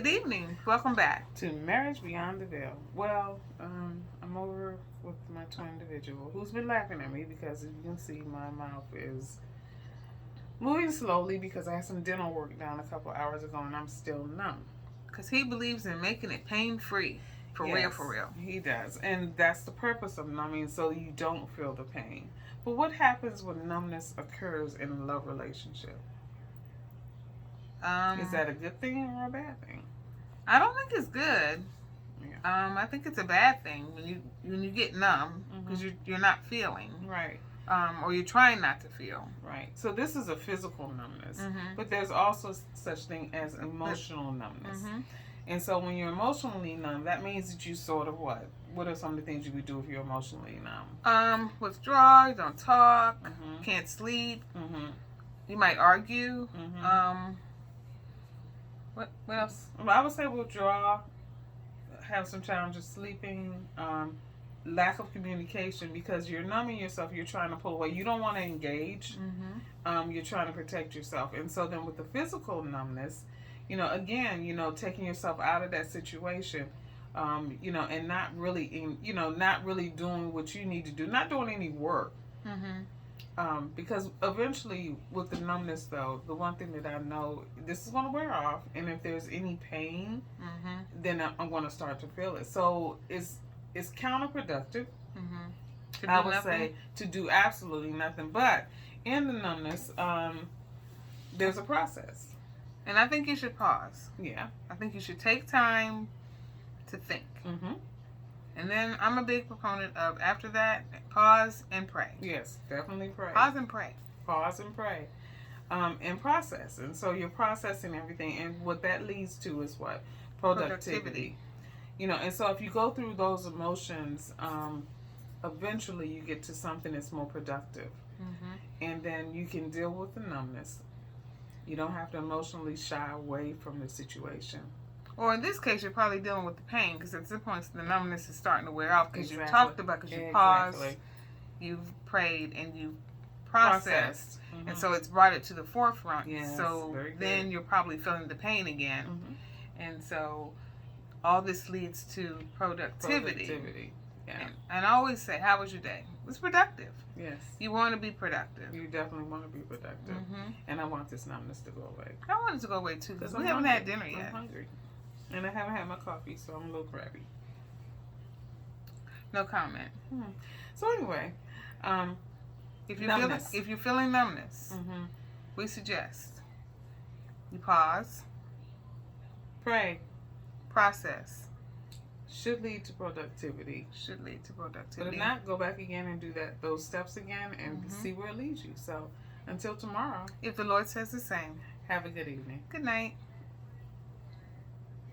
Good evening. Welcome back. To Marriage Beyond the Veil. Well, I'm over with my twin individual who's been laughing at me because, as you can see, my mouth is moving slowly because I had some dental work done a couple hours ago and I'm still numb. Because he believes in making it pain-free. For real. He does. And that's the purpose of numbing, so you don't feel the pain. But what happens when numbness occurs in a love relationship? Is that a good thing or a bad thing? I don't think it's good. Yeah. I think it's a bad thing when you get numb because you're not feeling. Right. Or you're trying not to feel. Right. So this is a physical numbness, but there's also such thing as emotional numbness. And so when you're emotionally numb, that means that you sort of what? What are some of the things you would do if you're emotionally numb? Withdraw, you don't talk, can't sleep, you might argue. What else? Well, I would say withdraw, have some challenges sleeping, lack of communication because you're numbing yourself, you're trying to pull away. You don't want to engage. You're trying to protect yourself. And so then with the physical numbness, again, taking yourself out of that situation, and not really, not really doing what you need to do, not doing any work. Because eventually with the numbness though, the one thing that I know, this is going to wear off, and if there's any pain, then I'm going to start to feel it. So it's counterproductive. I would say to do absolutely nothing. But in the numbness, there's a process. And I think you should pause. Yeah. I think you should take time to think. And then I'm a big proponent of, after that, pause and pray. Yes, definitely pray. Pause and pray. Pause and pray. And process. And so you're processing everything. And what that leads to is what? Productivity. And so if you go through those emotions, eventually you get to something that's more productive. And then you can deal with the numbness. You don't have to emotionally shy away from the situation. Or in this case, you're probably dealing with the pain because at this point the numbness is starting to wear off because you've talked about, because you paused, you've prayed, and you've processed. And so it's brought it to the forefront. Yes, so then you're probably feeling the pain again. And so all this leads to productivity. Yeah. And I always say, how was your day? It was productive. Yes. You want to be productive. You definitely want to be productive. And I want this numbness to go away. I want it to go away too because we haven't had dinner yet. I'm hungry. And I haven't had my coffee, so I'm a little crabby. No comment. So anyway, if you're feeling numbness, we suggest you pause, pray, process. Should lead to productivity. But if not, go back again and do those steps again and see where it leads you. So until tomorrow, if the Lord says the same, have a good evening. Good night.